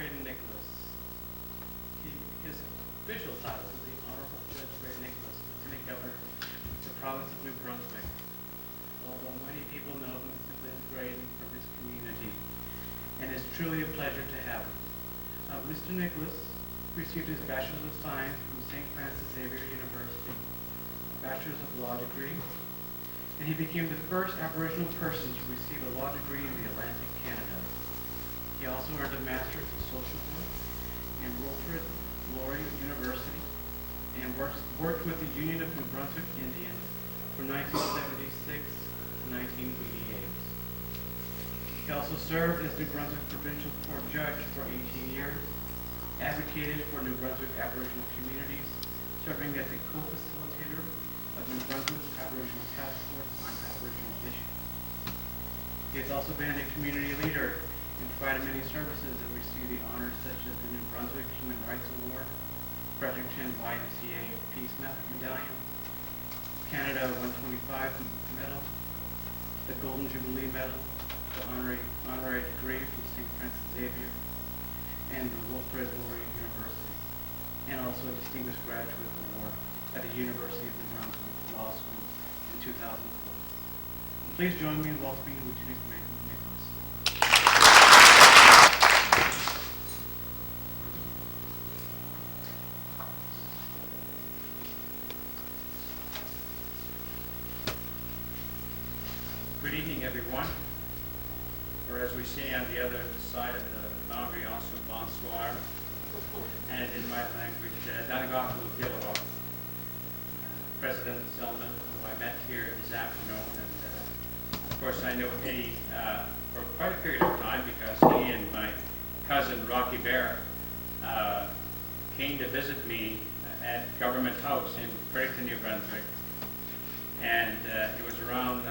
Graydon Nicholas. His official title is the Honorable Judge Graydon Nicholas, Lieutenant Governor of the Province of New Brunswick. Although many people know him simply as Graydon from his community, and it's truly a pleasure to have him. Mr. Nicholas received his Bachelor's of Science from St. Francis Xavier University, a Bachelor's of Law degree, and he became the first Aboriginal person to receive a law degree in the Atlantic Canada. He also earned a Master's in Social Work in Wilfrid Laurier University and worked with the Union of New Brunswick Indians from 1976 to 1988. He also served as New Brunswick Provincial Court Judge for 18 years, advocated for New Brunswick Aboriginal communities, serving as a co-facilitator of New Brunswick's Aboriginal Task Force on Aboriginal issues. He has also been a community leader and provided many services and received the honors such as the New Brunswick Human Rights Award, Project 10 YMCA Peace Medallion, Canada 125 Medal, the Golden Jubilee Medal, the honorary degree from St. Francis Xavier, and the Wilfrid Laurier University, and also a Distinguished Graduate Award at the University of New Brunswick Law School in 2004. Please join me in welcoming Lieutenant Graydon Nicholas. Good evening, everyone. Or as we say on the other side of the boundary, also bonsoir. And in my language, Danagaku Gilawak, President Zelman, who I met here this afternoon. And of course, I know Eddie for quite a period of time because he and my cousin Rocky Bear came to visit me at Government House in Fredericton, New Brunswick. And it was around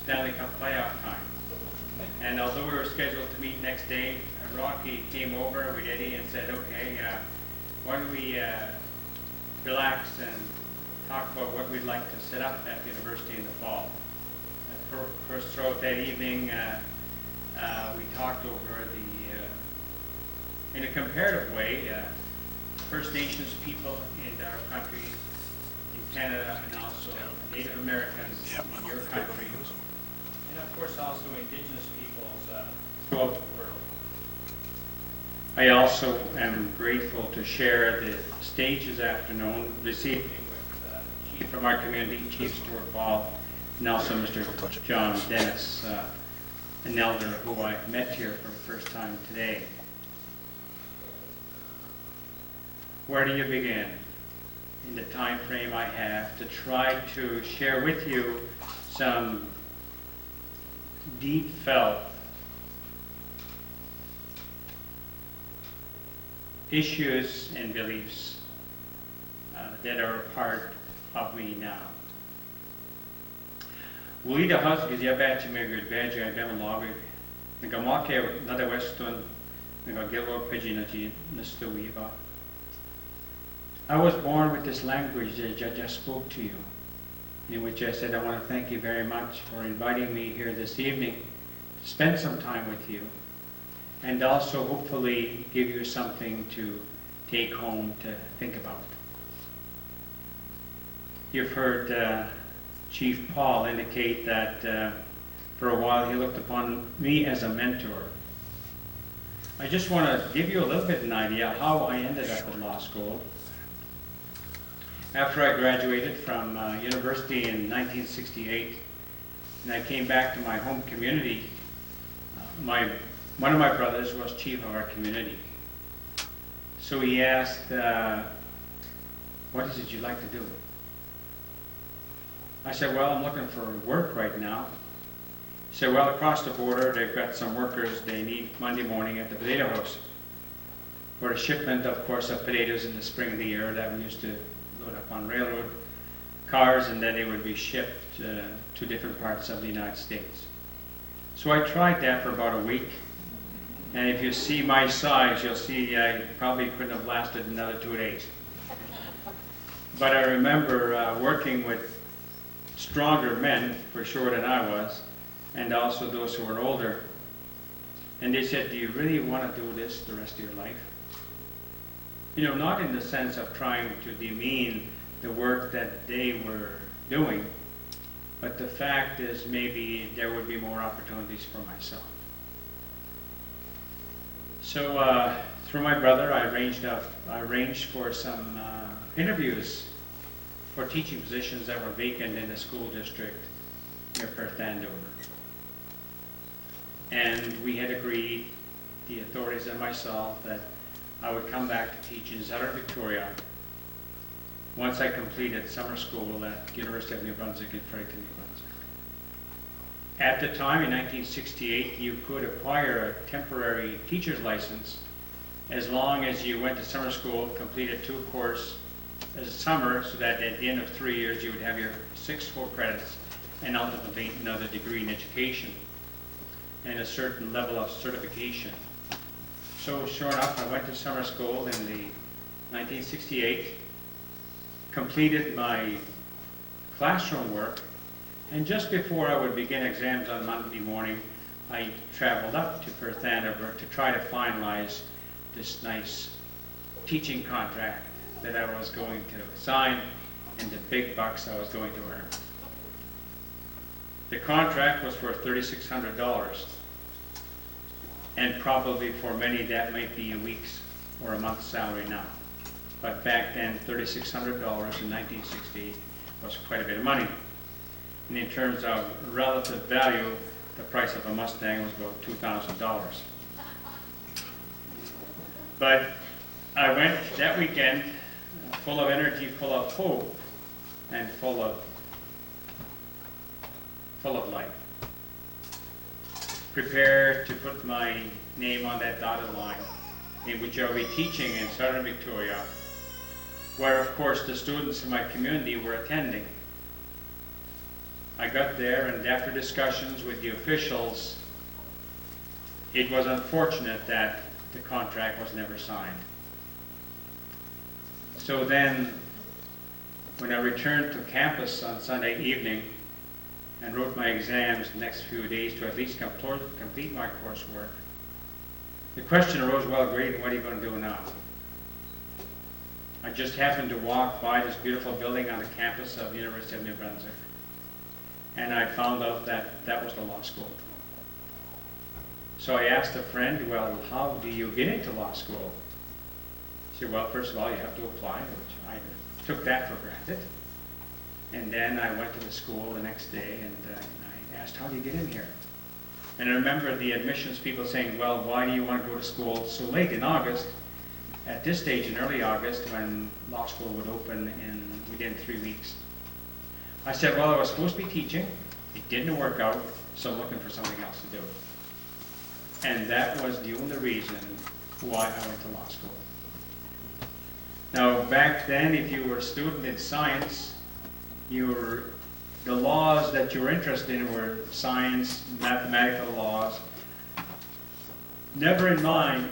Stanley Cup playoff time. And although we were scheduled to meet next day, Rocky came over with Eddie and said, okay, why don't we relax and talk about what we'd like to set up at the university in the fall. First throughout that evening, we talked over in a comparative way, First Nations people in our country, in Canada, and also Native Americans in your country. And of course also Indigenous peoples throughout the world. I also am grateful to share the stage this afternoon, this evening, with Chief from our community, Chief Stuart Ball, and also Mr. John Dennis, an elder who I met here for the first time today. Where do you begin in the time frame I have to try to share with you some deep felt issues and beliefs that are a part of me now. Wulida Husky Yabachi Megrid Badger and Bemalawi, Nagamake Nada Western, Nagagilro Pidginaji Nastuiva. I was born with this language that I just spoke to you, in which I said I want to thank you very much for inviting me here this evening to spend some time with you, and also hopefully give you something to take home to think about. You've heard Chief Paul indicate that for a while he looked upon me as a mentor. I just want to give you a little bit of an idea how I ended up at law school. After I graduated from university in 1968, and I came back to my home community, one of my brothers was chief of our community. So he asked, what is it you'd like to do? I said, well, I'm looking for work right now. He said, well, across the border, they've got some workers they need Monday morning at the potato house. For a shipment, of course, of potatoes in the spring of the year that we used to load up on railroad cars, and then they would be shipped to different parts of the United States. So I tried that for about a week. And if you see my size, you'll see I probably couldn't have lasted another 2 days. But I remember working with stronger men, for sure, than I was, and also those who were older. And they said, do you really want to do this the rest of your life? You know, not in the sense of trying to demean the work that they were doing, but the fact is maybe there would be more opportunities for myself. So through my brother, I arranged for some interviews for teaching positions that were vacant in the school district near Perth Andover. And we had agreed, the authorities and myself, that I would come back to teach in Southern Victoria once I completed summer school at University of New Brunswick in Fredericton, New Brunswick. At the time, in 1968, you could acquire a temporary teacher's license as long as you went to summer school, completed 2 courses as a summer, so that at the end of 3 years you would have your 6 full credits and ultimately another degree in education and a certain level of certification. So sure enough, I went to summer school in the 1968, completed my classroom work, and just before I would begin exams on Monday morning, I traveled up to Perth Andover to try to finalize this nice teaching contract that I was going to sign and the big bucks I was going to earn. The contract was for $3,600, and probably for many that might be a week's or a month's salary now. But back then, $3,600 in 1960 was quite a bit of money. And in terms of relative value, the price of a Mustang was about $2,000. But I went that weekend full of energy, full of hope, and full of life. Prepared to put my name on that dotted line, in which I'll be teaching in Southern Victoria, where of course the students in my community were attending. I got there, and after discussions with the officials, it was unfortunate that the contract was never signed. So then, when I returned to campus on Sunday evening and wrote my exams the next few days to at least complete my coursework, the question arose, well, Graydon, what are you going to do now? I just happened to walk by this beautiful building on the campus of the University of New Brunswick, and I found out that that was the law school. So I asked a friend, well, how do you get into law school? He said, well, first of all, you have to apply, which I took that for granted. And then I went to the school the next day, and I asked, how do you get in here? And I remember the admissions people saying, well, why do you want to go to school so late in August? At this stage, in early August, when law school would open within 3 weeks. I said, well, I was supposed to be teaching. It didn't work out, so I'm looking for something else to do. And that was the only reason why I went to law school. Now, back then, if you were a student in science, the laws that you were interested in were science, mathematical laws. Never in mind,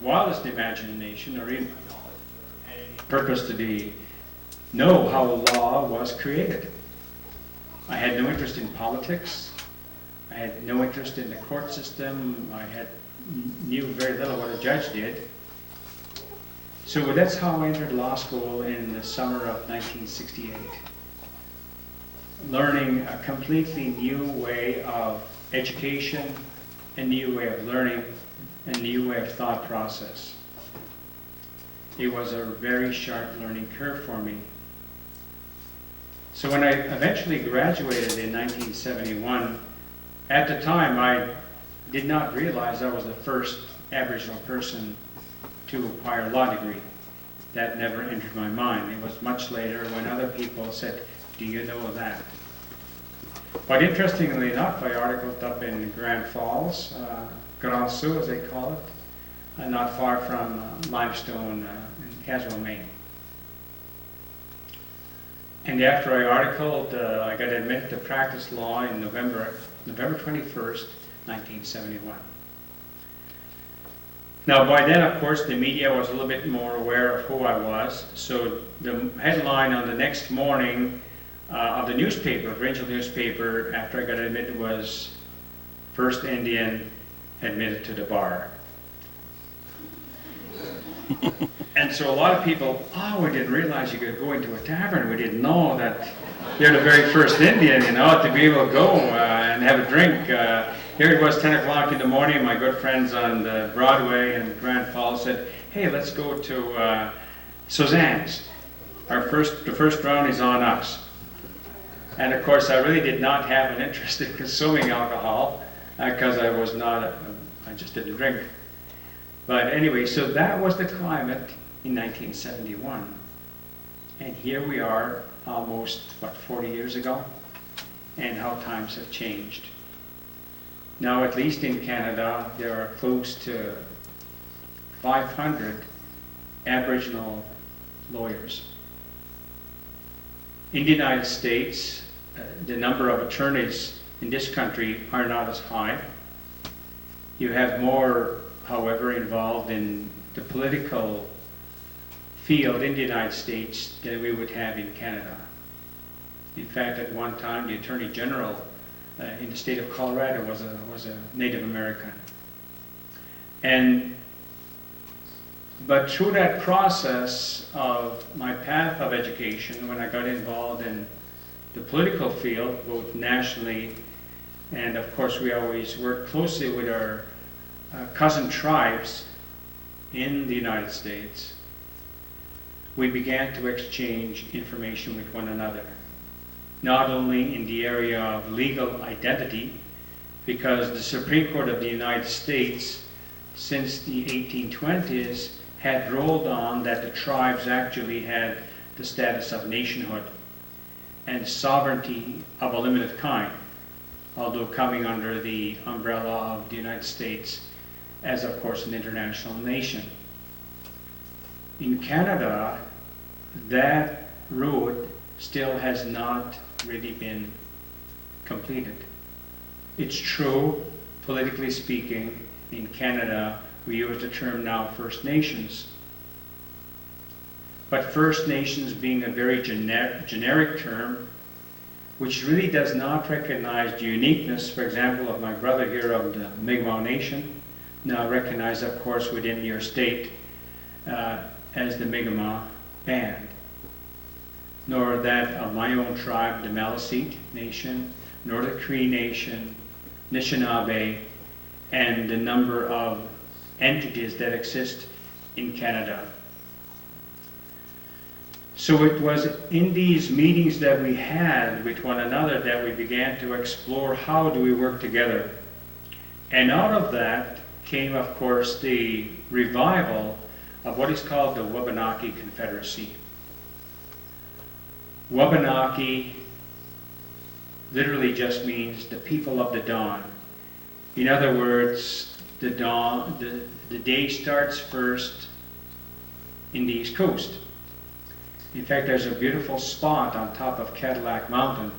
wildest imagination, or even any purpose to know how law was created. I had no interest in politics. I had no interest in the court system. I knew very little what a judge did. So that's how I entered law school in the summer of 1968. Learning a completely new way of education, a new way of learning, a new way of thought process. It was a very sharp learning curve for me. So when I eventually graduated in 1971, at the time I did not realize I was the first Aboriginal person to acquire a law degree. That never entered my mind. It was much later when other people said, do you know that? But interestingly enough, I articled up in Grand Falls, Grand Sault as they call it, not far from Limestone in Caswell, Maine. And after I articled, I got admitted to practice law in November 21st, 1971. Now, by then, of course, the media was a little bit more aware of who I was. So the headline on the next morning of the newspaper, provincial newspaper, after I got admitted was First Indian admitted to the bar. And so a lot of people, oh, we didn't realize you could go into a tavern. We didn't know that you're the very first Indian, you know, to be able to go and have a drink. Here it was 10 o'clock in the morning. My good friends on the Broadway and Grand Falls said, hey, let's go to Suzanne's. The first round is on us. And of course, I really did not have an interest in consuming alcohol because I just didn't drink. But anyway, so that was the climate in 1971. And here we are almost, 40 years ago, and how times have changed. Now, at least in Canada, there are close to 500 Aboriginal lawyers. In the United States, the number of attorneys in this country are not as high. You have more, however, involved in the political field in the United States than we would have in Canada. In fact, at one time, the Attorney General in the state of Colorado was a Native American. But through that process of my path of education, when I got involved in the political field, both nationally, and of course we always worked closely with our cousin tribes in the United States, we began to exchange information with one another. Not only in the area of legal identity, because the Supreme Court of the United States, since the 1820s, had rolled on that the tribes actually had the status of nationhood and sovereignty of a limited kind, although coming under the umbrella of the United States as, of course, an international nation. In Canada, that road still has not really been completed. It's true, politically speaking, in Canada, we use the term now First Nations. But First Nations being a very generic term, which really does not recognize the uniqueness, for example, of my brother here of the Mi'kmaq Nation, now recognized, of course, within your state as the Mi'kmaq Band, nor that of my own tribe, the Maliseet Nation, nor the Cree Nation, Anishinaabe, and the number of entities that exist in Canada. So it was in these meetings that we had with one another that we began to explore how do we work together. And out of that came, of course, the revival of what is called the Wabanaki Confederacy. Wabanaki literally just means the people of the dawn. In other words, the day starts first in the East Coast. In fact, there's a beautiful spot on top of Cadillac Mountain,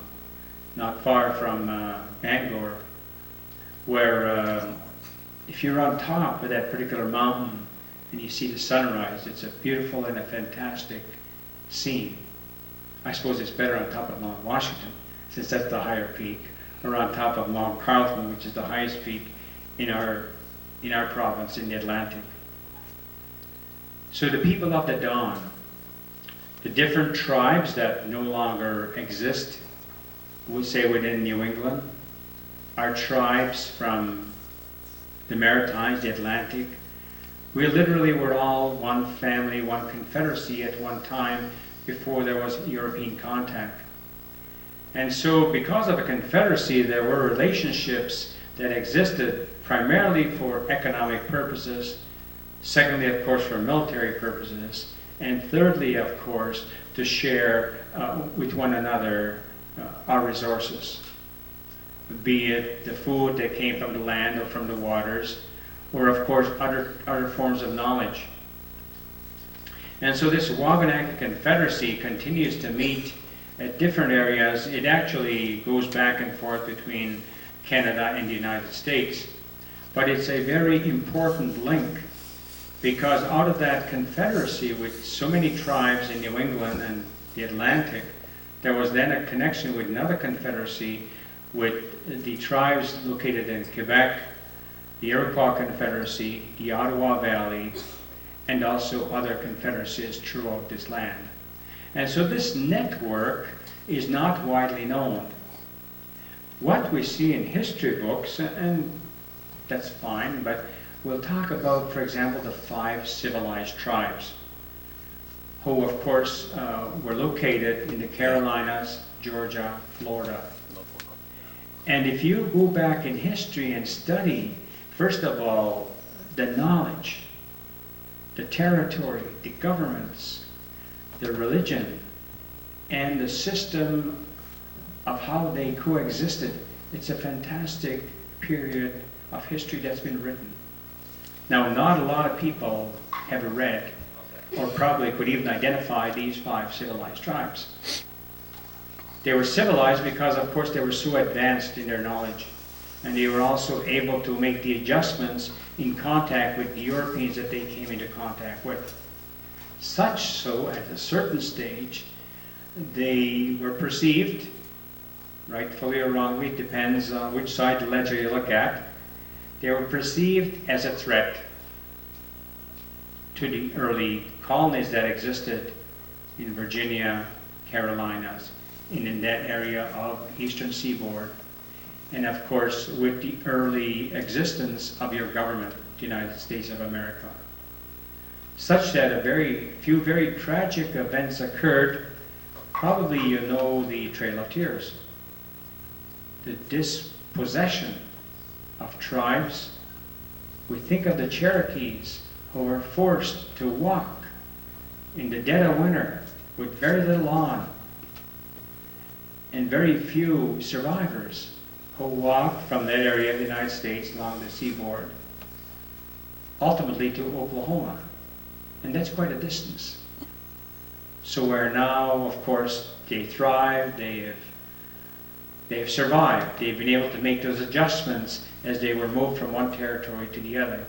not far from Bangor, where if you're on top of that particular mountain and you see the sunrise, it's a beautiful and a fantastic scene. I suppose it's better on top of Mount Washington, since that's the higher peak, or on top of Mount Carlton, which is the highest peak in our province in the Atlantic. So the people of the dawn, the different tribes that no longer exist, we say within New England, are tribes from the Maritimes, the Atlantic. We literally were all one family, one confederacy at one time before there was European contact. And so because of a confederacy, there were relationships that existed primarily for economic purposes, secondly, of course, for military purposes, and thirdly, of course, to share with one another our resources, be it the food that came from the land or from the waters, or of course other forms of knowledge. And so this Wabanaki Confederacy continues to meet at different areas. It actually goes back and forth between Canada and the United States. But it's a very important link, because out of that confederacy with so many tribes in New England and the Atlantic, there was then a connection with another confederacy with the tribes located in Quebec the Iroquois Confederacy, the Ottawa Valley, and also other confederacies throughout this land. And so this network is not widely known. What we see in history books, and that's fine, but we'll talk about, for example, the 5 civilized tribes, who of course were located in the Carolinas, Georgia, Florida. And if you go back in history and study, first of all, the knowledge, the territory, the governments, the religion, and the system of how they coexisted, it's a fantastic period of history that's been written. Now, not a lot of people have read or probably could even identify these 5 civilized tribes. They were civilized because, of course, they were so advanced in their knowledge, and they were also able to make the adjustments in contact with the Europeans that they came into contact with. Such so, at a certain stage, they were perceived, rightfully or wrongly, it depends on which side of the ledger you look at, they were perceived as a threat to the early colonies that existed in Virginia, Carolinas, and in that area of eastern seaboard, and of course with the early existence of your government, the United States of America. Such that a few very tragic events occurred. Probably you know the Trail of Tears, the dispossession of tribes. We think of the Cherokees, who were forced to walk in the dead of winter with very little on, and very few survivors who walked from that area of the United States along the seaboard, ultimately to Oklahoma. And that's quite a distance. So where now, of course, they thrive, they have survived, they've been able to make those adjustments as they were moved from one territory to the other.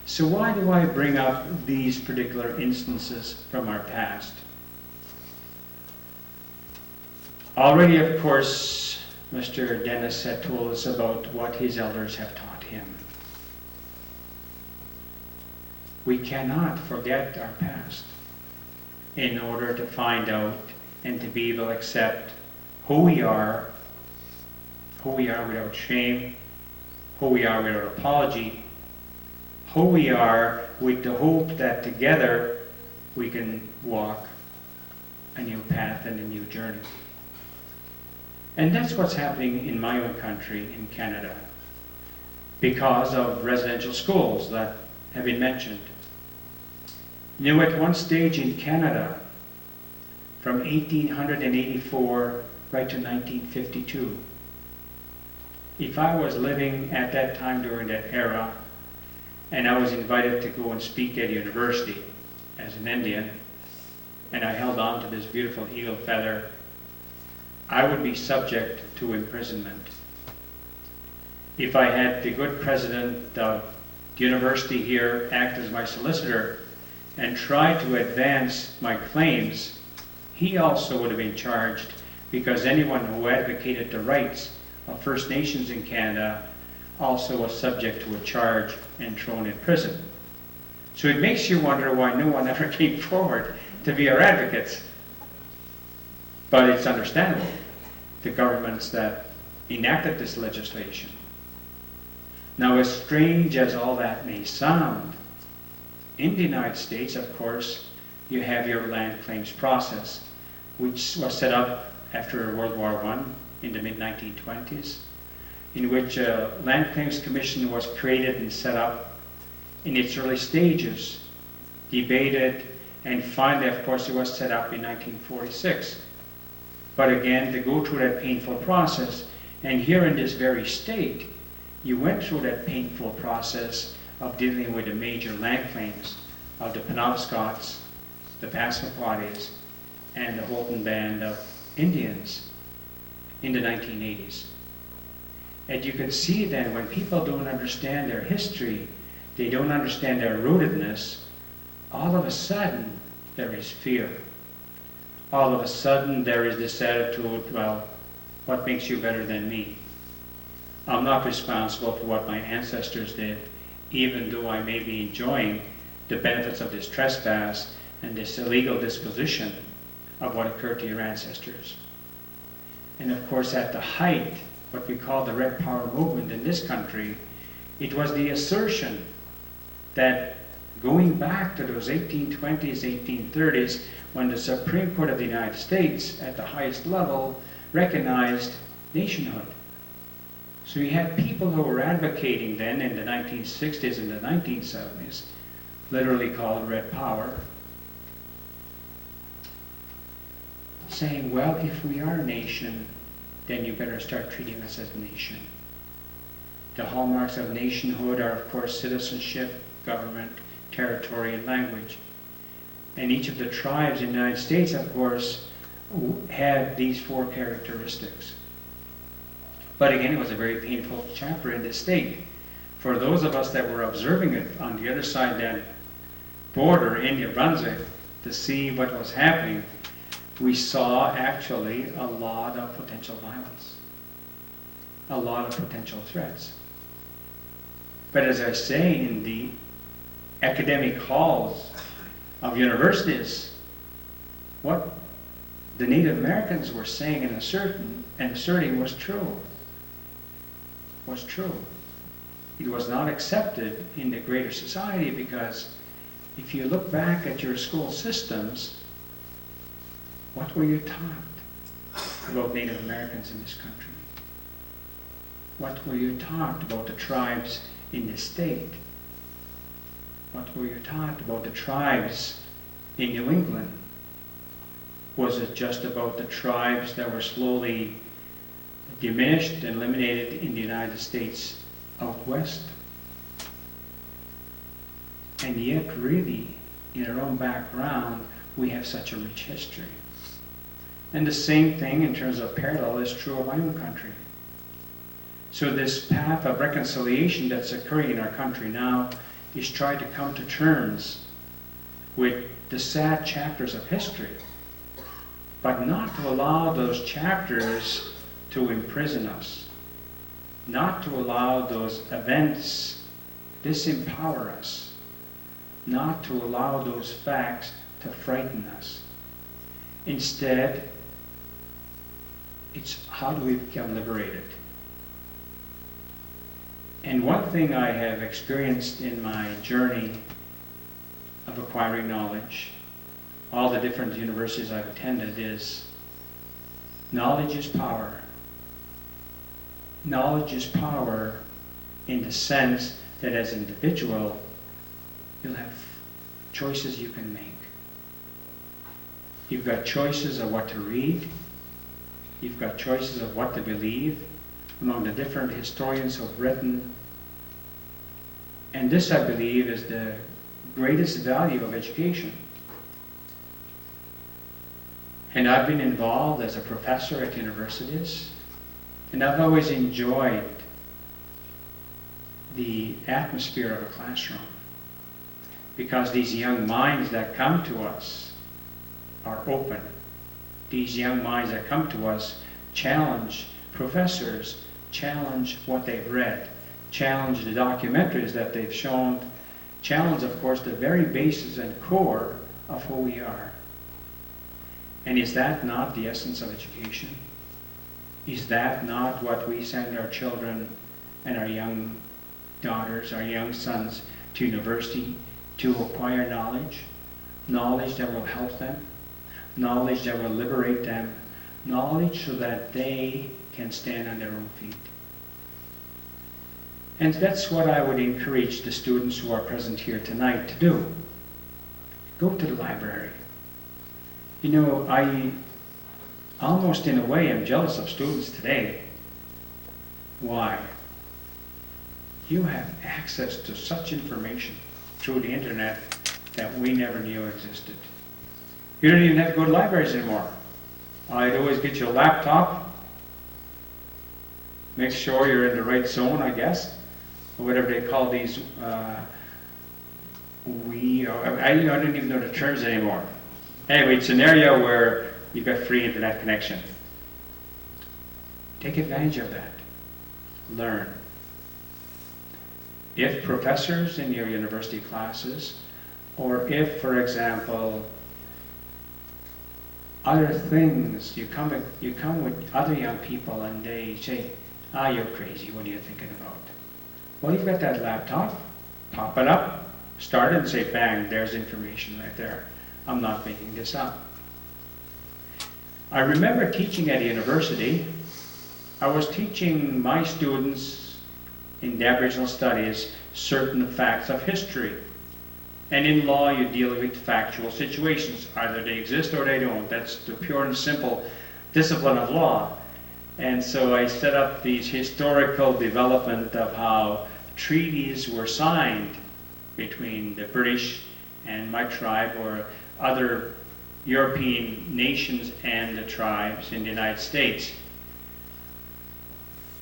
So why do I bring up these particular instances from our past? Already, of course, Mr. Dennis had told us about what his elders have taught him. We cannot forget our past in order to find out and to be able to accept who we are without shame, who we are without apology, who we are with the hope that together we can walk a new path and a new journey. And that's what's happening in my own country, in Canada, because of residential schools that have been mentioned. You know, at one stage in Canada, from 1884 right to 1952, if I was living at that time during that era, and I was invited to go and speak at a university as an Indian, and I held on to this beautiful eagle feather, I would be subject to imprisonment. If I had the good president of the university here act as my solicitor and try to advance my claims, he also would have been charged, because anyone who advocated the rights of First Nations in Canada also was subject to a charge and thrown in prison. So it makes you wonder why no one ever came forward to be our advocates. But it's understandable, the governments that enacted this legislation. Now, as strange as all that may sound, in the United States, of course, you have your land claims process, which was set up after World War I in the mid-1920s, in which a Land Claims Commission was created and set up in its early stages, debated, and finally, of course, it was set up in 1946. But again, to go through that painful process, and here in this very state, you went through that painful process of dealing with the major land claims of the Penobscots, the Passamaquoddies, and the Houlton Band of Indians in the 1980s. And you can see then, when people don't understand their history, they don't understand their rootedness, all of a sudden there is fear. All of a sudden there is this attitude, well, what makes you better than me? I'm not responsible for what my ancestors did, even though I may be enjoying the benefits of this trespass and this illegal disposition of what occurred to your ancestors. And of course, at the height, what we call the Red Power movement in this country, it was the assertion that going back to those 1820s, 1830s, when the Supreme Court of the United States, at the highest level, recognized nationhood. So you had people who were advocating then in the 1960s and the 1970s, literally called Red Power, saying, well, if we are a nation, then you better start treating us as a nation. The hallmarks of nationhood are, of course, citizenship, government, territory, and language. And each of the tribes in the United States, of course, had these four characteristics. But again, it was a very painful chapter in this state. For those of us that were observing it on the other side of that border in New Brunswick to see what was happening, we saw actually a lot of potential violence, a lot of potential threats. But as I say, in the academic halls of universities, what the Native Americans were saying and asserting was true. It was not accepted in the greater society because if you look back at your school systems, what were you taught about Native Americans in this country? What were you taught about the tribes in this state? What were you taught about the tribes in New England? Was it just about the tribes that were slowly diminished and eliminated in the United States out west? And yet, really, in our own background, we have such a rich history. And the same thing in terms of parallel is true of my own country. So this path of reconciliation that's occurring in our country now is trying to come to terms with the sad chapters of history, but not to allow those chapters to imprison us, not to allow those events disempower us, not to allow those facts to frighten us. Instead, it's how do we become liberated? And one thing I have experienced in my journey of acquiring knowledge, all the different universities I've attended, is knowledge is power. Knowledge is power in the sense that as an individual, you'll have choices you can make. You've got choices of what to read. You've got choices of what to believe among the different historians who have written. And this, I believe, is the greatest value of education. And I've been involved as a professor at universities, and I've always enjoyed the atmosphere of a classroom, because these young minds that come to us are open. These young minds that come to us challenge professors, challenge what they've read, challenge the documentaries that they've shown, challenge, of course, the very basis and core of who we are. And is that not the essence of education? Is that not what we send our children and our young daughters, our young sons to university to acquire knowledge? Knowledge that will help them, knowledge that will liberate them, knowledge so that they can stand on their own feet. And that's what I would encourage the students who are present here tonight to do. Go to the library. You know, I almost in a way am jealous of students today. Why? You have access to such information through the internet that we never knew existed. You don't even have to go to libraries anymore. I'd always get you a laptop. Make sure you're in the right zone, I guess, or whatever they call these. I don't even know the terms anymore. Anyway, it's an area where you've got free internet connection. Take advantage of that. learn. If professors in your university classes, or if, for example, other things, you come with other young people and they say, ah, you're crazy, what are you thinking about? Well, you've got that laptop, pop it up, start it and say, bang, there's information right there. I'm not making this up. I remember teaching at a university. I was teaching my students in the Aboriginal studies certain facts of history. And in law, you deal with factual situations. Either they exist or they don't. That's the pure and simple discipline of law. And so I set up these historical development of how treaties were signed between the British and my tribe or other European nations and the tribes in the United States.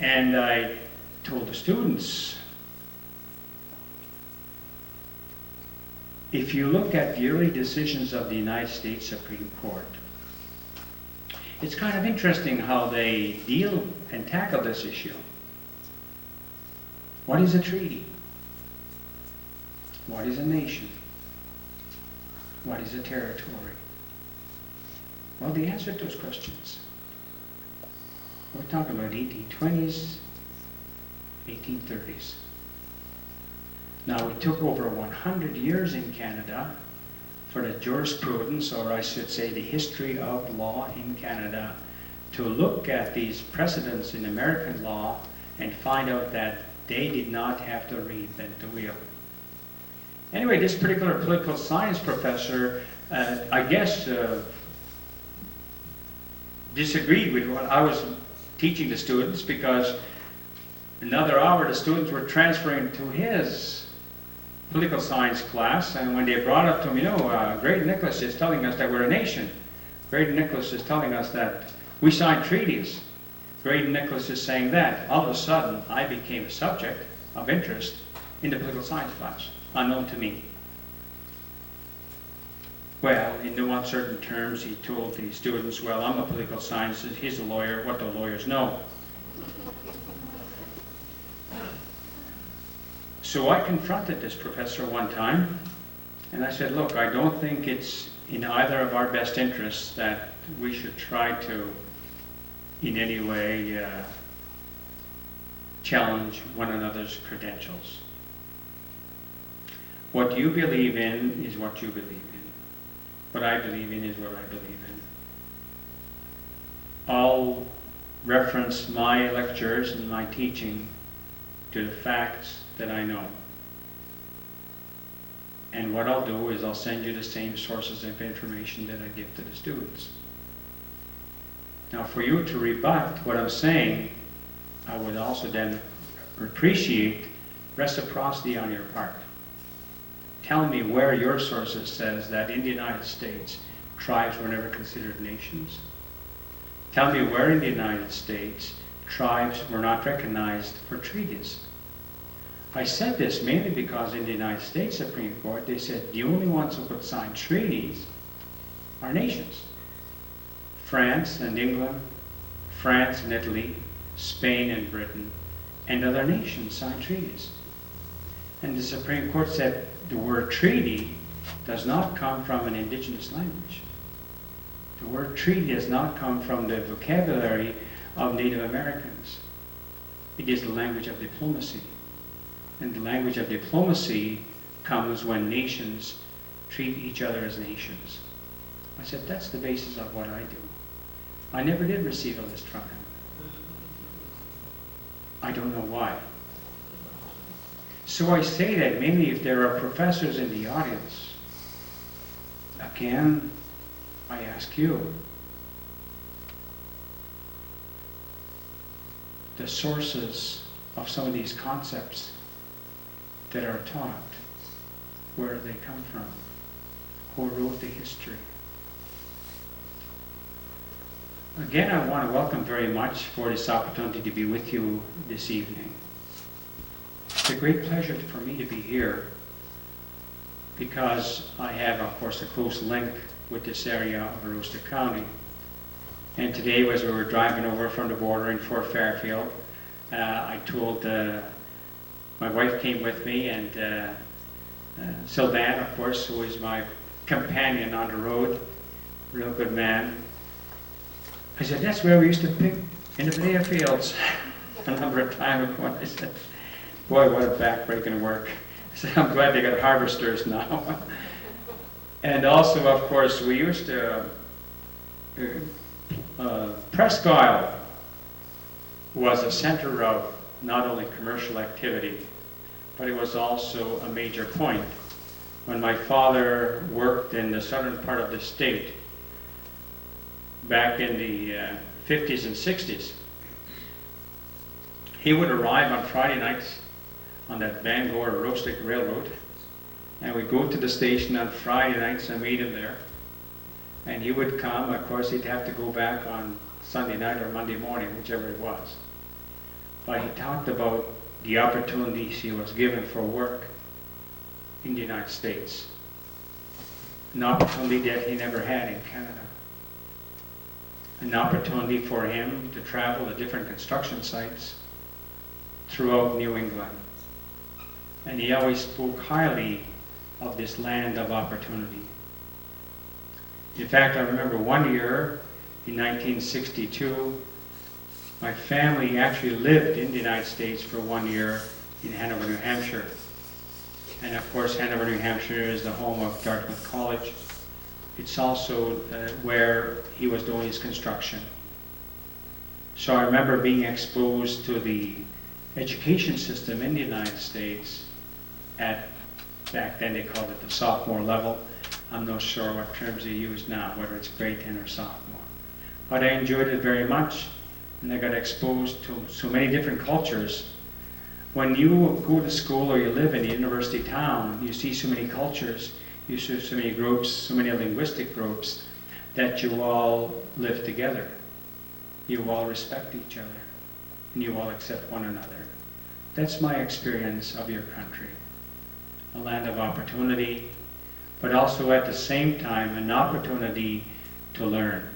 And I told the students, if you look at the early decisions of the United States Supreme Court, it's kind of interesting how they deal and tackle this issue. What is a treaty? What is a nation? What is a territory? Well, the answer to those questions, we're talking about 1820s, 1830s. Now, it took over 100 years in Canada for the jurisprudence, or I should say the history of law in Canada, to look at these precedents in American law and find out that they did not have to reinvent the wheel. Anyway, this particular political science professor, I guess, disagreed with what I was teaching the students, because another hour the students were transferring to his political science class, and when they brought up to him, you know, Graydon Nicholas is telling us that we're a nation. Graydon Nicholas is telling us that we signed treaties. Graydon Nicholas is saying that. All of a sudden, I became a subject of interest in the political science class, unknown to me. Well, in no uncertain terms, he told the students, well, I'm a political scientist, he's a lawyer, what do lawyers know? So I confronted this professor one time, and I said, look, I don't think it's in either of our best interests that we should try to, in any way, challenge one another's credentials. What you believe in is what you believe in. What I believe in is what I believe in. I'll reference my lectures and my teaching to the facts that I know. And what I'll do is I'll send you the same sources of information that I give to the students. Now, for you to rebut what I'm saying, I would also then appreciate reciprocity on your part. Tell me where your sources says that in the United States, tribes were never considered nations. Tell me where in the United States, tribes were not recognized for treaties. I said this mainly because in the United States Supreme Court, they said the only ones who could sign treaties are nations. France and England, France and Italy, Spain and Britain, and other nations signed treaties. And the Supreme Court said the word treaty does not come from an indigenous language. The word treaty does not come from the vocabulary of Native Americans. It is the language of diplomacy. And the language of diplomacy comes when nations treat each other as nations. I said, that's the basis of what I do. I never did receive a list from him. I don't know why. So I say that mainly if there are professors in the audience, again, I ask you, the sources of some of these concepts that are taught, where they come from, who wrote the history. Again, I want to welcome very much for this opportunity to be with you this evening. It's a great pleasure for me to be here because I have, of course, a close link with this area of Aroostook County. And today, as we were driving over from the border in Fort Fairfield, I told, my wife came with me, and Sylvan, of course, who is my companion on the road, real good man. I said, that's where we used to pick in the potato fields a number of times ago. I said, boy, what a back-breaking work. I said, I'm glad they got harvesters now. And also, of course, we used to, Presque Isle was a center of not only commercial activity, but it was also a major point. When my father worked in the southern part of the state, back in the 50s and 60s, he would arrive on Friday nights on that Bangor Rostick Railroad, and we'd go to the station on Friday nights and meet him there. And he would come, of course he'd have to go back on Sunday night or Monday morning, whichever it was. But he talked about the opportunities he was given for work in the United States. An opportunity that he never had in Canada. An opportunity for him to travel to different construction sites throughout New England. And he always spoke highly of this land of opportunity. In fact, I remember one year in 1962, my family actually lived in the United States for 1 year in Hanover, New Hampshire. And of course, Hanover, New Hampshire is the home of Dartmouth College. It's also where he was doing his construction. So I remember being exposed to the education system in the United States at, back then they called it the sophomore level. I'm not sure what terms they use now, whether it's grade 10 or sophomore. But I enjoyed it very much, and I got exposed to so many different cultures. When you go to school or you live in a university town, you see so many cultures, you see so many groups, so many linguistic groups, that you all live together. You all respect each other, and you all accept one another. That's my experience of your country. A land of opportunity, but also at the same time an opportunity to learn,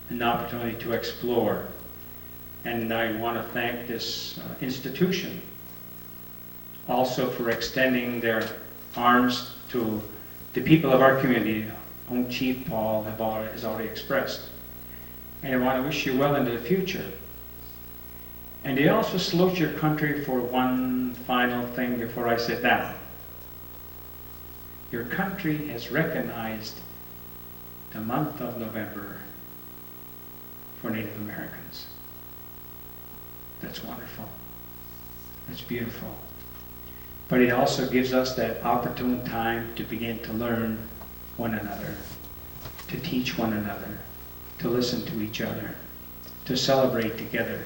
an opportunity to explore. And I want to thank this institution also for extending their arms to the people of our community, whom Chief Paul has already expressed. And I want to wish you well into the future. And they also salute your country for one final thing before I sit down. Your country has recognized the month of November for Native Americans. That's wonderful. That's beautiful. But it also gives us that opportune time to begin to learn one another, to teach one another, to listen to each other, to celebrate together,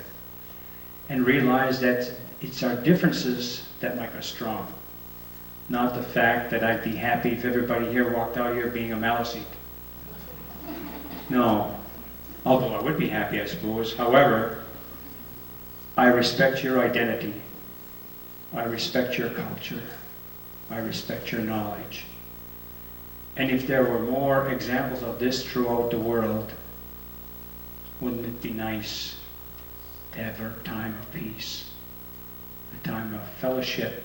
and realize that it's our differences that make us strong. Not the fact that I'd be happy if everybody here walked out here being a Maliseet. No. Although I would be happy, I suppose. However, I respect your identity. I respect your culture. I respect your knowledge. And if there were more examples of this throughout the world, wouldn't it be nice to have a time of peace, a time of fellowship,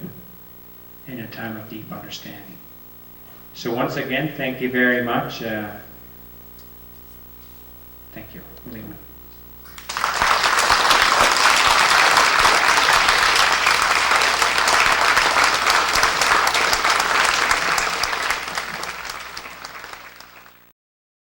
and a time of deep understanding? So once again, thank you very much. Thank you. William.